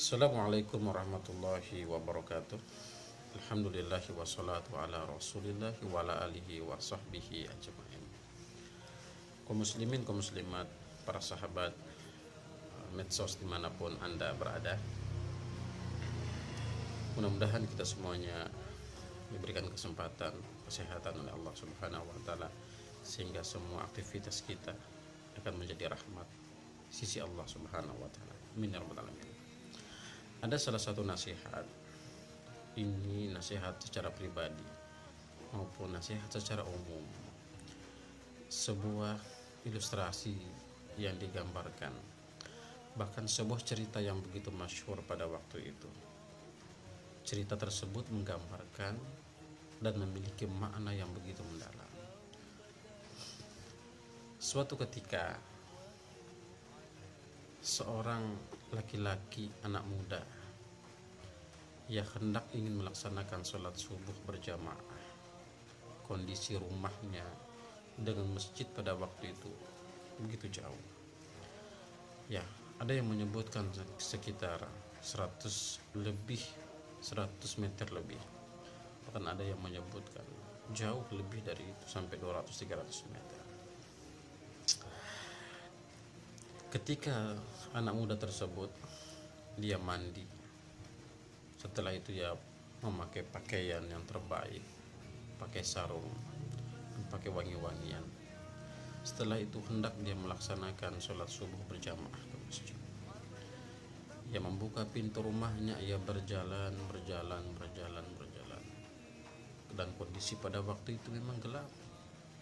Assalamualaikum warahmatullahi wabarakatuh. Alhamdulillahi wassalatu ala rasulillahi wa ala alihi wa sahbihi ajma'in. Kaum muslimin, kaum muslimat, para sahabat medsos dimanapun anda berada, mudah-mudahan kita semuanya diberikan kesempatan kesehatan oleh Allah Subhanahu wa taala sehingga semua aktivitas kita akan menjadi rahmat sisi Allah Subhanahu wa taala. Amin ya rabbal alamin. Ada salah satu nasihat, ini nasihat secara pribadi maupun nasihat secara umum, sebuah ilustrasi yang digambarkan, bahkan sebuah cerita yang begitu masyhur pada waktu itu. Cerita tersebut menggambarkan dan memiliki makna yang begitu mendalam. Suatu ketika seorang laki-laki anak muda yang hendak ingin melaksanakan sholat subuh berjamaah. Kondisi rumahnya dengan masjid pada waktu itu begitu jauh. Ya, ada yang menyebutkan sekitar 100 meter lebih. Bahkan ada yang menyebutkan jauh lebih dari itu, sampai 200-300 meter. Ketika anak muda tersebut dia mandi, setelah itu ya memakai pakaian yang terbaik, pakai sarung, pakai wangi-wangian. Setelah itu hendak dia melaksanakan sholat subuh berjamaah ke masjid. Ia membuka pintu rumahnya, ia berjalan. Dan kondisi pada waktu itu memang gelap,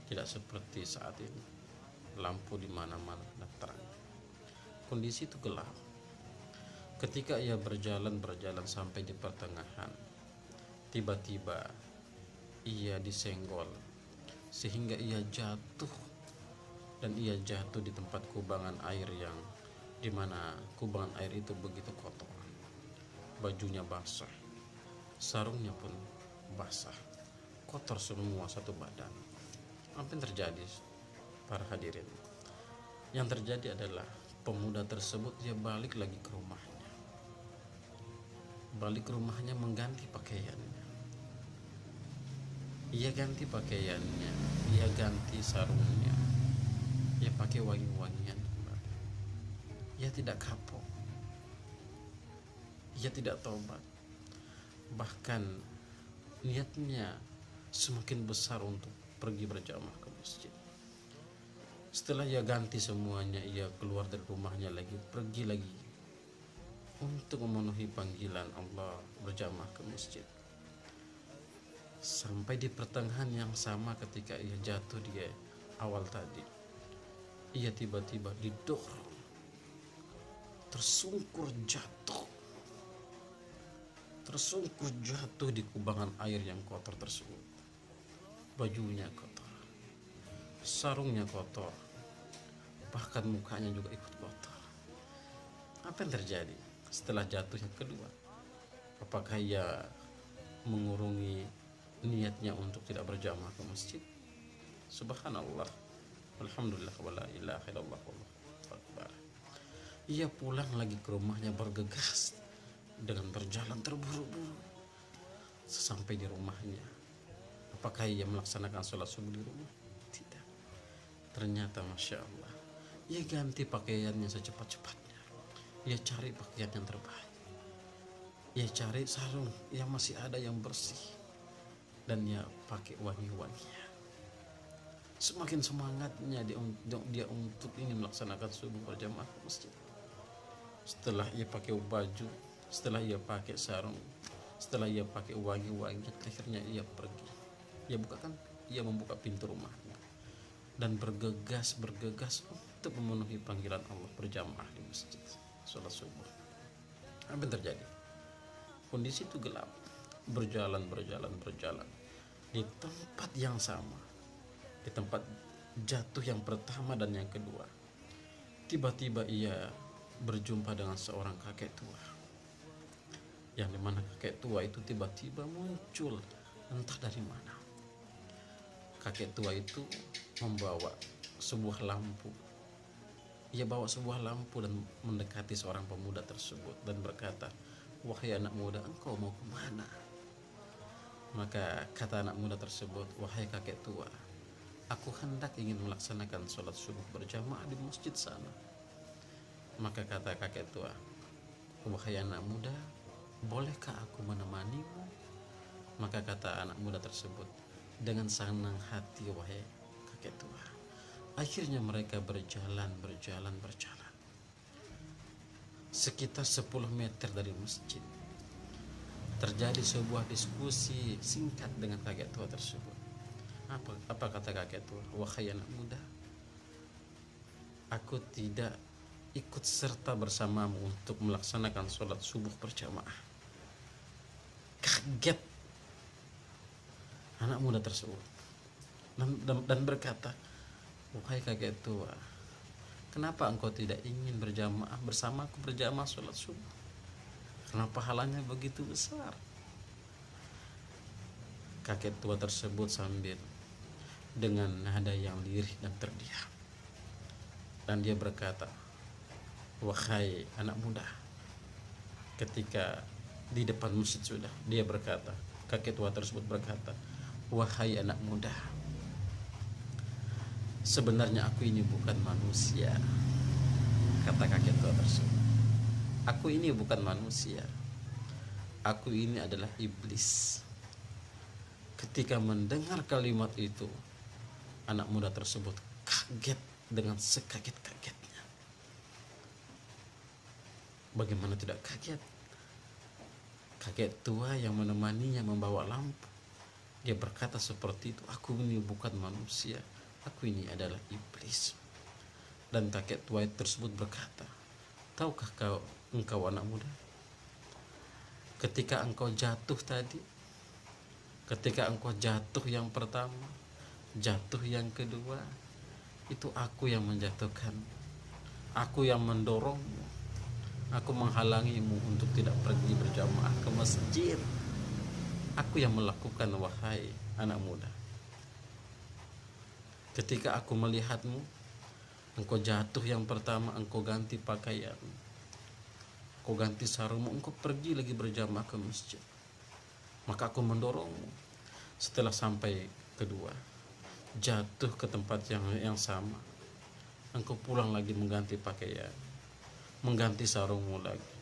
tidak seperti saat ini, lampu di mana-mana dan terang. Kondisi itu gelap. Ketika ia berjalan sampai di pertengahan, tiba-tiba ia disenggol sehingga ia jatuh, dan ia jatuh di tempat kubangan air yang dimana kubangan air itu begitu kotor. Bajunya basah, sarungnya pun basah, kotor semua satu badan. Apa yang terjadi, para hadirin? Yang terjadi adalah pemuda tersebut dia balik lagi ke rumahnya. Balik ke rumahnya mengganti pakaiannya. Ia ganti pakaiannya, ia ganti sarungnya, ia pakai wangi-wangian. Ia tidak kapok, ia tidak tobat. Bahkan niatnya semakin besar untuk pergi berjamaah ke masjid. Setelah ia ganti semuanya, ia keluar dari rumahnya lagi, pergi lagi untuk memenuhi panggilan Allah berjamaah ke masjid. Sampai di pertengahan yang sama ketika ia jatuh di awal tadi, ia tiba-tiba didorong, tersungkur jatuh di kubangan air yang kotor tersebut. Bajunya kotor, sarungnya kotor, bahkan mukanya juga ikut kotor. Apa yang terjadi setelah jatuh yang kedua? Apakah ia mengurungi niatnya untuk tidak berjamaah ke masjid? Subhanallah, alhamdulillah, wala ilaha illallah, wallahu akbar. Ia pulang lagi ke rumahnya bergegas dengan berjalan terburu-buru. Sesampai di rumahnya, apakah ia melaksanakan sholat subuh di rumah? Tidak. Ternyata Masya Allah, ia ganti pakaiannya secepat-cepatnya. Ia cari pakaian yang terbaik, ia cari sarung yang masih ada yang bersih, dan ia pakai wangi-wangian. Semakin semangatnya dia untuk ingin melaksanakan subuh berjamaah ke masjid. Setelah ia pakai baju, setelah ia pakai sarung, setelah ia pakai wangi-wangian, akhirnya ia pergi. Ia membuka pintu rumahnya dan bergegas untuk memenuhi panggilan Allah berjamaah di masjid sholat subuh. Apa yang terjadi? Kondisi itu gelap. Berjalan di tempat yang sama, di tempat jatuh yang pertama dan yang kedua, tiba-tiba ia berjumpa dengan seorang kakek tua, yang dimana kakek tua itu tiba-tiba muncul entah dari mana. Kakek tua itu membawa sebuah lampu Ia bawa sebuah lampu dan mendekati seorang pemuda tersebut dan berkata, "Wahai anak muda, engkau mau kemana?" Maka kata anak muda tersebut, "Wahai kakek tua, aku hendak ingin melaksanakan sholat subuh berjamaah di masjid sana." Maka kata kakek tua, "Wahai anak muda, bolehkah aku menemanimu?" Maka kata anak muda tersebut, "Dengan senang hati wahai kakek tua." Akhirnya mereka berjalan. Sekitar 10 meter dari masjid terjadi sebuah diskusi singkat dengan kakek tua tersebut. Apa kata kakek tua? "Wahai anak muda, aku tidak ikut serta bersamamu untuk melaksanakan sholat subuh berjamaah." Kaget anak muda tersebut dan berkata, "Wahai kakek tua, kenapa engkau tidak ingin berjamaah bersamaku berjamaah sholat subuh? Kenapa halanya begitu besar?" Kakek tua tersebut sambil dengan nada yang lirih dan terdiam, dan dia berkata, "Wahai anak muda," ketika di depan masjid sudah, dia berkata, kakek tua tersebut berkata, "Wahai anak muda, sebenarnya aku ini bukan manusia." Kata kakek tua tersebut, "Aku ini bukan manusia, aku ini adalah iblis." Ketika mendengar kalimat itu, anak muda tersebut kaget dengan sekaget-kagetnya. Bagaimana tidak kaget? Kakek tua yang menemaninya membawa lampu, dia berkata seperti itu, "Aku ini bukan manusia, aku ini adalah iblis." Dan kakek tua tersebut berkata, "Tahukah engkau anak muda, ketika engkau jatuh tadi, ketika engkau jatuh yang pertama, jatuh yang kedua, itu aku yang menjatuhkan, aku yang mendorongmu, aku menghalangimu untuk tidak pergi berjamaah ke masjid. Aku yang melakukan, wahai anak muda. Ketika aku melihatmu, engkau jatuh yang pertama, engkau ganti pakaian, engkau ganti sarungmu, engkau pergi lagi berjamaah ke masjid, maka aku mendorongmu. Setelah sampai kedua, jatuh ke tempat yang sama, engkau pulang lagi mengganti pakaian, mengganti sarungmu lagi,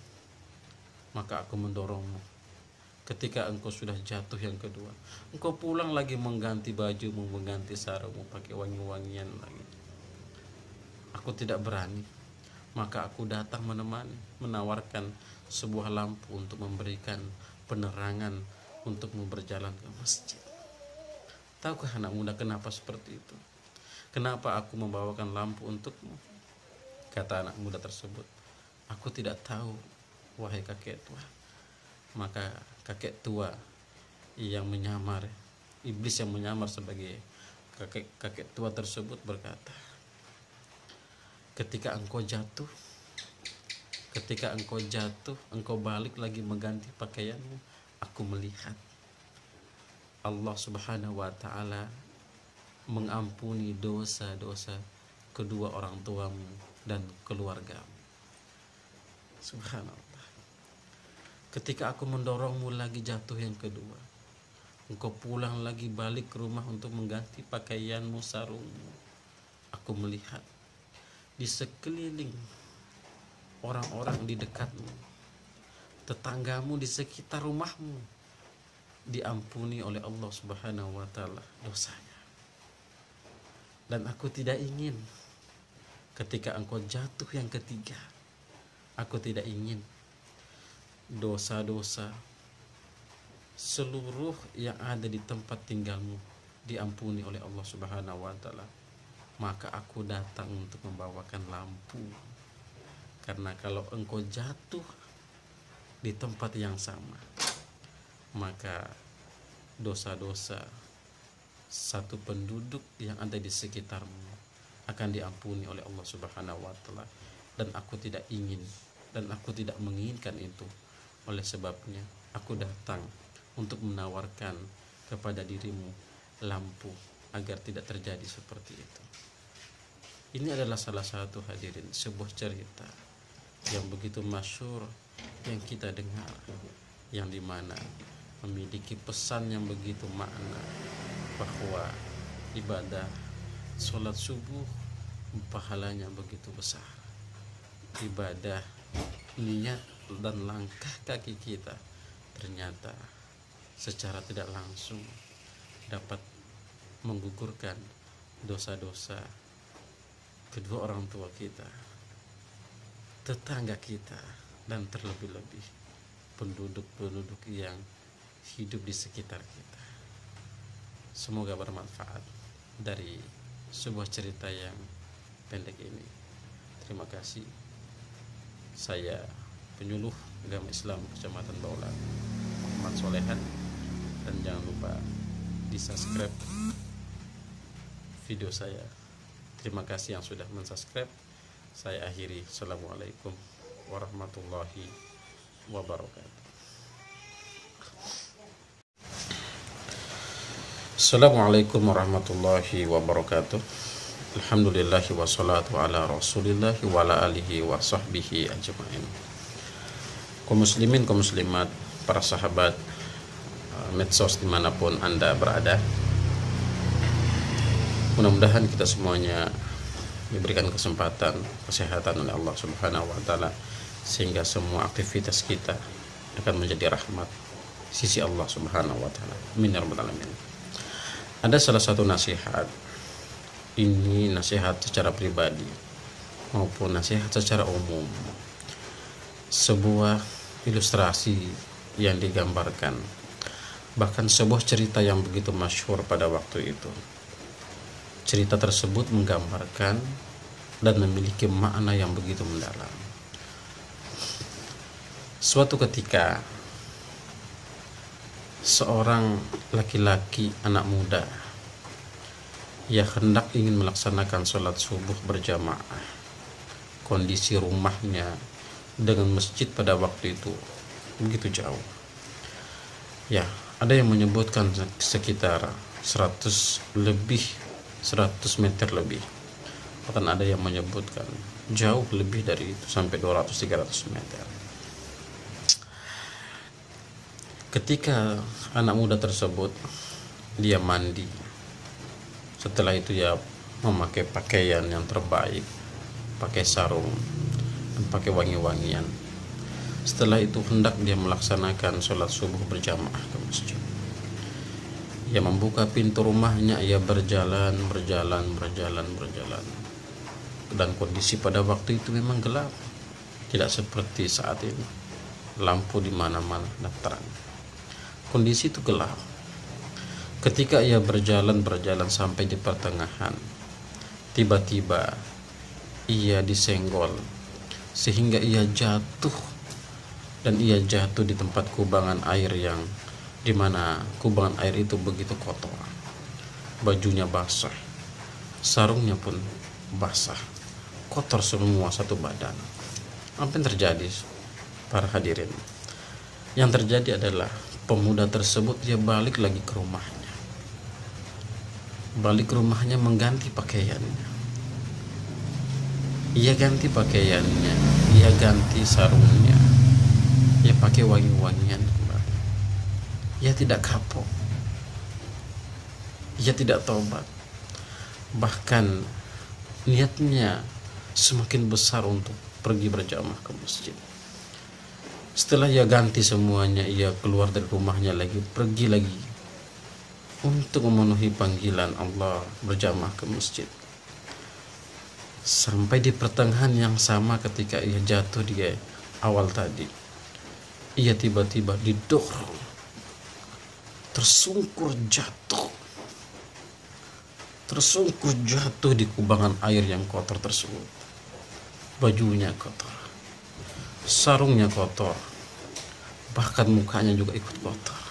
maka aku mendorongmu. Ketika engkau sudah jatuh yang kedua, engkau pulang lagi mengganti bajumu, mengganti sarungmu, pakai wangi-wangian lagi. Aku tidak berani, maka aku datang menemani, menawarkan sebuah lampu untuk memberikan penerangan untukmu berjalan ke masjid. Tahukah anak muda kenapa seperti itu? Kenapa aku membawakan lampu untukmu?" Kata anak muda tersebut, "Aku tidak tahu, wahai kakek tua." Maka kakek tua yang menyamar, iblis yang menyamar sebagai kakek tua tersebut berkata, ketika engkau jatuh, engkau balik lagi mengganti pakaianmu, aku melihat Allah Subhanahu wa ta'ala mengampuni dosa-dosa kedua orang tuamu dan keluargamu." Subhanallah. Ketika aku mendorongmu lagi jatuh yang kedua, engkau pulang lagi balik ke rumah untuk mengganti pakaianmu, sarungmu, aku melihat di sekeliling orang-orang di dekatmu, tetanggamu di sekitar rumahmu, diampuni oleh Allah Subhanahu wa ta'ala dosanya. Dan aku tidak ingin ketika engkau jatuh yang ketiga, aku tidak ingin dosa-dosa seluruh yang ada di tempat tinggalmu diampuni oleh Allah Subhanahu wa ta'ala. Maka aku datang untuk membawakan lampu, karena kalau engkau jatuh di tempat yang sama, maka dosa-dosa satu penduduk yang ada di sekitarmu akan diampuni oleh Allah Subhanahu wa ta'ala. Dan aku tidak ingin dan aku tidak menginginkan itu. Oleh sebabnya aku datang untuk menawarkan kepada dirimu lampu agar tidak terjadi seperti itu. Ini adalah salah satu hadirin sebuah cerita yang begitu masyhur yang kita dengar, yang dimana memiliki pesan yang begitu makna bahwa ibadah sholat subuh pahalanya begitu besar. Ibadah, niat dan langkah kaki kita ternyata secara tidak langsung dapat menggugurkan dosa-dosa kedua orang tua kita, tetangga kita, dan terlebih-lebih penduduk-penduduk yang hidup di sekitar kita. Semoga bermanfaat dari sebuah cerita yang pendek ini. Terima kasih. Saya penyuluh agama Islam Kecamatan Baulan, Muhammad Solehan, dan jangan lupa di subscribe video saya. Terima kasih yang sudah mensubscribe. Saya akhiri. Assalamualaikum warahmatullahi wabarakatuh. Assalamualaikum warahmatullahi wabarakatuh. Alhamdulillahi wassalatu ala rasulillahi wa ala alihi wa sahbihi ajma'in. Kaum muslimin, kaum muslimat, para sahabat medsos dimanapun Anda berada, mudah-mudahan kita semuanya diberikan kesempatan, kesehatan oleh Allah Subhanahu wa taala, sehingga semua aktivitas kita akan menjadi rahmat sisi Allah Subhanahu wa taala. Amin ya rabbal alamin. Ada salah satu nasihat, ini nasihat secara pribadi maupun nasihat secara umum, sebuah ilustrasi yang digambarkan, bahkan sebuah cerita yang begitu masyhur pada waktu itu. Cerita tersebut menggambarkan dan memiliki makna yang begitu mendalam. Suatu ketika, seorang laki-laki anak muda yang hendak ingin melaksanakan sholat subuh berjamaah, kondisi rumahnya dengan masjid pada waktu itu begitu jauh. Ya, ada yang menyebutkan sekitar 100 meter lebih, bahkan ada yang menyebutkan jauh lebih dari itu, sampai 200-300 meter. Ketika anak muda tersebut dia mandi, setelah itu ya memakai pakaian yang terbaik, pakai sarung dan pakai wangi-wangian. Setelah itu hendak dia melaksanakan sholat subuh berjamaah ke masjid. Ia membuka pintu rumahnya, ia berjalan. Dan kondisi pada waktu itu memang gelap, tidak seperti saat ini, lampu di mana-mana dan terang. Kondisi itu gelap. Ketika ia berjalan sampai di pertengahan, tiba-tiba ia disenggol sehingga ia jatuh, dan ia jatuh di tempat kubangan air yang dimana kubangan air itu begitu kotor. Bajunya basah, sarungnya pun basah, kotor semua satu badan. Apa yang terjadi, para hadirin? Yang terjadi adalah pemuda tersebut dia balik lagi ke rumahnya. Balik ke rumahnya mengganti pakaiannya. Ia ganti pakaiannya, ia ganti sarungnya, ia pakai wangi-wangian kembali. Ia tidak kapok, ia tidak tobat, bahkan niatnya semakin besar untuk pergi berjamaah ke masjid. Setelah ia ganti semuanya, ia keluar dari rumahnya lagi, pergi lagi untuk memenuhi panggilan Allah berjamaah ke masjid. Sampai di pertengahan yang sama ketika ia jatuh di awal tadi, ia tiba-tiba didorong, tersungkur jatuh di kubangan air yang kotor tersebut. Bajunya kotor, sarungnya kotor, bahkan mukanya juga ikut kotor.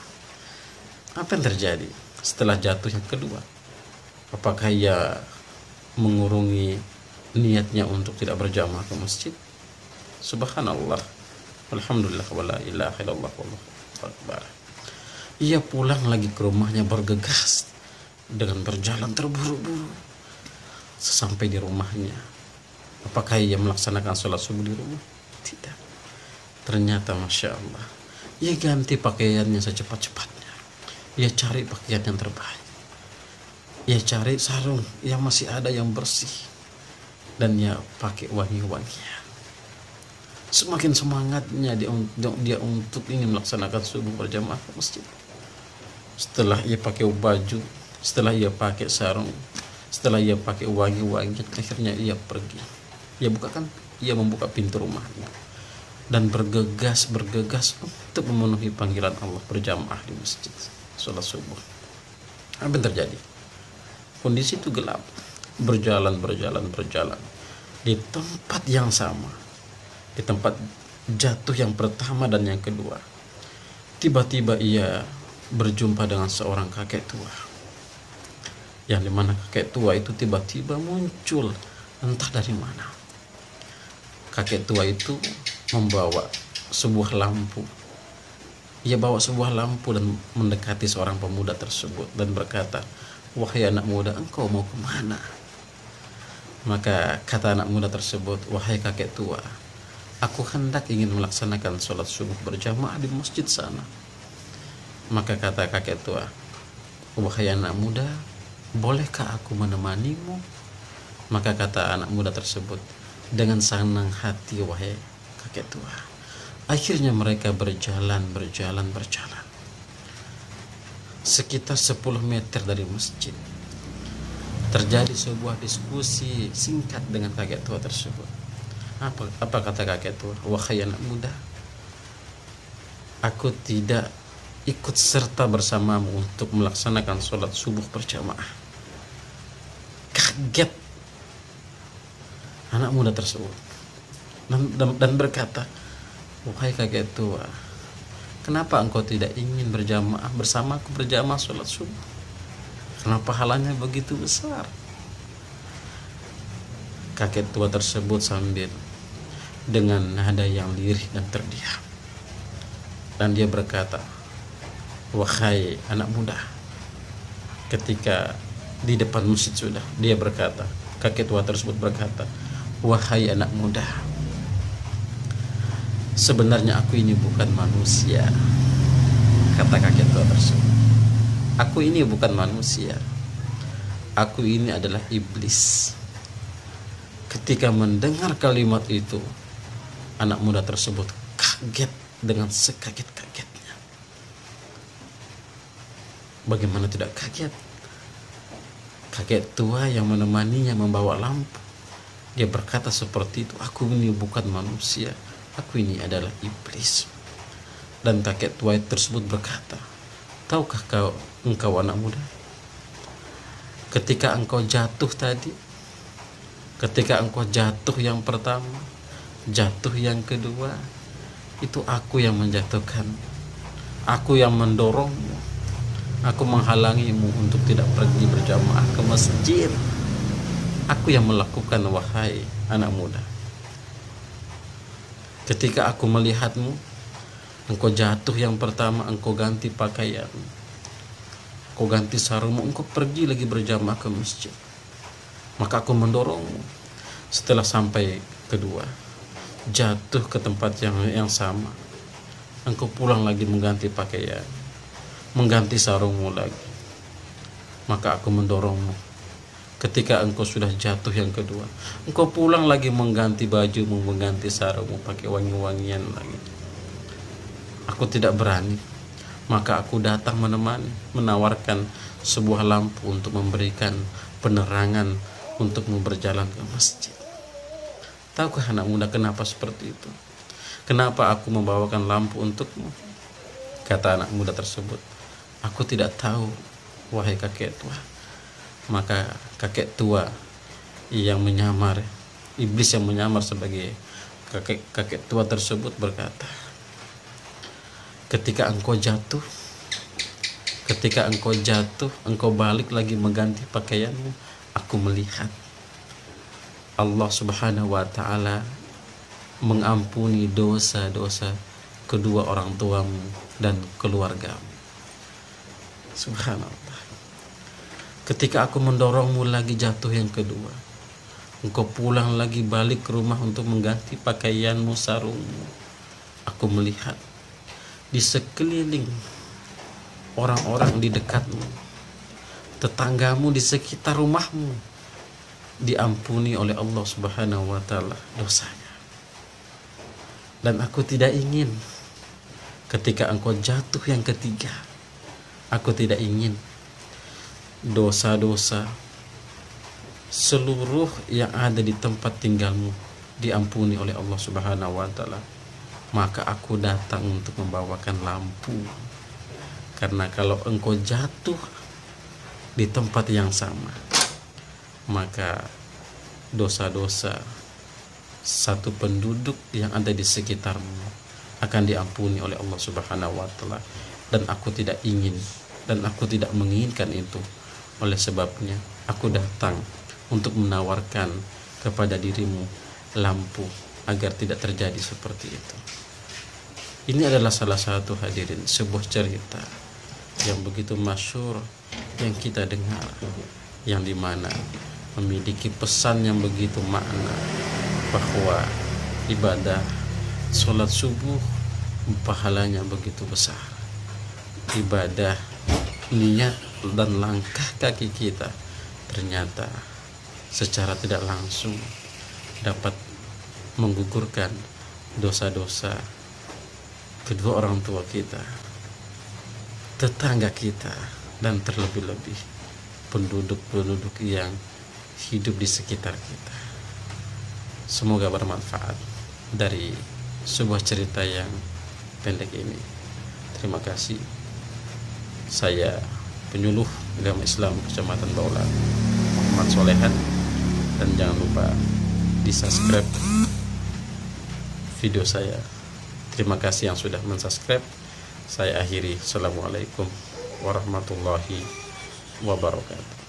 Apa yang terjadi setelah jatuh yang kedua? Apakah ia mengurungi niatnya untuk tidak berjamaah ke masjid? Subhanallah, alhamdulillah, wala ilaha illallah, wallahu akbar. Ia pulang lagi ke rumahnya bergegas dengan berjalan terburu-buru. Sesampai di rumahnya, apakah ia melaksanakan sholat subuh di rumah? Tidak. Ternyata Masya Allah, ia ganti pakaiannya secepat-cepatnya. Ia cari pakaian yang terbaik. Ia cari sarung yang masih ada yang bersih, dan ia pakai wangi-wangian. Semakin semangatnya dia untuk ingin melaksanakan subuh berjamaah ke masjid. Setelah ia pakai baju, setelah ia pakai sarung, setelah ia pakai wangi-wangian, akhirnya ia pergi. Ia membuka pintu rumahnya dan bergegas untuk memenuhi panggilan Allah berjamaah di masjid sholat subuh. Apa yang terjadi? Kondisi itu gelap. Berjalan di tempat yang sama, di tempat jatuh yang pertama dan yang kedua, tiba-tiba ia berjumpa dengan seorang kakek tua, yang dimana kakek tua itu tiba-tiba muncul entah dari mana. Kakek tua itu membawa sebuah lampu. Ia bawa sebuah lampu dan mendekati seorang pemuda tersebut dan berkata, "Wahai anak muda, engkau mau kemana?" Maka kata anak muda tersebut, "Wahai kakek tua, aku hendak ingin melaksanakan sholat subuh berjamaah di masjid sana." Maka kata kakek tua, "Wahai anak muda, bolehkah aku menemanimu?" Maka kata anak muda tersebut, "Dengan senang hati wahai kakek tua." Akhirnya mereka berjalan. Sekitar 10 meter dari masjid, terjadi sebuah diskusi singkat dengan kakek tua tersebut. Apa kata kakek tua? "Wahai anak muda, aku tidak ikut serta bersamamu untuk melaksanakan sholat subuh berjamaah." Kaget anak muda tersebut dan berkata, "Wahai kakek tua, kenapa engkau tidak ingin berjamaah bersamaku berjamaah sholat subuh? Karena pahalanya begitu besar." Kakek tua tersebut sambil dengan nada yang lirih dan terdiam, dan dia berkata, "Wahai anak muda," ketika di depan masjid sudah, dia berkata, kakek tua tersebut berkata, "Wahai anak muda, sebenarnya aku ini bukan manusia." Kata kakek tua tersebut, "Aku ini bukan manusia, aku ini adalah iblis." Ketika mendengar kalimat itu, anak muda tersebut kaget dengan sekaget-kagetnya. Bagaimana tidak kaget? Kakek tua yang menemaninya membawa lampu, dia berkata seperti itu, "Aku ini bukan manusia, aku ini adalah iblis." Dan kakek tua tersebut berkata, "Tahukah engkau anak muda, ketika engkau jatuh tadi, ketika engkau jatuh yang pertama, jatuh yang kedua, itu aku yang menjatuhkan, aku yang mendorongmu, aku menghalangimu untuk tidak pergi berjamaah ke masjid. Aku yang melakukan, wahai anak muda. Ketika aku melihatmu, engkau jatuh yang pertama, engkau ganti pakaian, engkau ganti sarungmu, engkau pergi lagi berjamaah ke masjid. Maka aku mendorongmu. Setelah sampai kedua, jatuh ke tempat yang sama, engkau pulang lagi mengganti pakaian, mengganti sarungmu lagi. Maka aku mendorongmu. Ketika engkau sudah jatuh yang kedua, engkau pulang lagi mengganti bajumu, mengganti sarungmu, pakai wangi-wangian lagi. Aku tidak berani, maka aku datang menemani, menawarkan sebuah lampu untuk memberikan penerangan untukmu berjalan ke masjid. Tahukah anak muda kenapa seperti itu? Kenapa aku membawakan lampu untukmu?" Kata anak muda tersebut, "Aku tidak tahu, wahai kakek tua." Maka kakek tua yang menyamar, iblis yang menyamar sebagai kakek tua tersebut berkata, ketika engkau jatuh, engkau balik lagi mengganti pakaianmu, aku melihat Allah Subhanahu wa ta'ala mengampuni dosa-dosa kedua orang tuamu dan keluargamu. Subhanallah. Ketika aku mendorongmu lagi jatuh yang kedua, Engkau pulang lagi balik ke rumah untuk mengganti pakaianmu, sarungmu. Aku melihat di sekeliling orang-orang di dekatmu, tetanggamu di sekitar rumahmu, diampuni oleh Allah Subhanahu wa Ta'ala dosanya. Dan aku tidak ingin ketika engkau jatuh yang ketiga, aku tidak ingin dosa-dosa seluruh yang ada di tempat tinggalmu diampuni oleh Allah Subhanahu wa Ta'ala. Maka aku datang untuk membawakan lampu, karena kalau engkau jatuh di tempat yang sama, maka dosa-dosa satu penduduk yang ada di sekitarmu akan diampuni oleh Allah Subhanahu wa Ta'ala. Dan aku tidak ingin dan aku tidak menginginkan itu. Oleh sebabnya aku datang untuk menawarkan kepada dirimu lampu agar tidak terjadi seperti itu. Ini adalah salah satu, hadirin, sebuah cerita yang begitu masyhur yang kita dengar, yang dimana memiliki pesan yang begitu makna, bahwa ibadah sholat subuh pahalanya begitu besar. Ibadah, niat dan langkah kaki kita ternyata secara tidak langsung dapat menggugurkan dosa-dosa kedua orang tua kita, tetangga kita, dan terlebih-lebih penduduk-penduduk yang hidup di sekitar kita. Semoga bermanfaat dari sebuah cerita yang pendek ini. Terima kasih. Saya penyuluh agama Islam Kecamatan Baulan, Muhammad Solehan, dan jangan lupa di subscribe video saya. Terima kasih yang sudah mensubscribe. Saya akhiri. Assalamualaikum warahmatullahi wabarakatuh.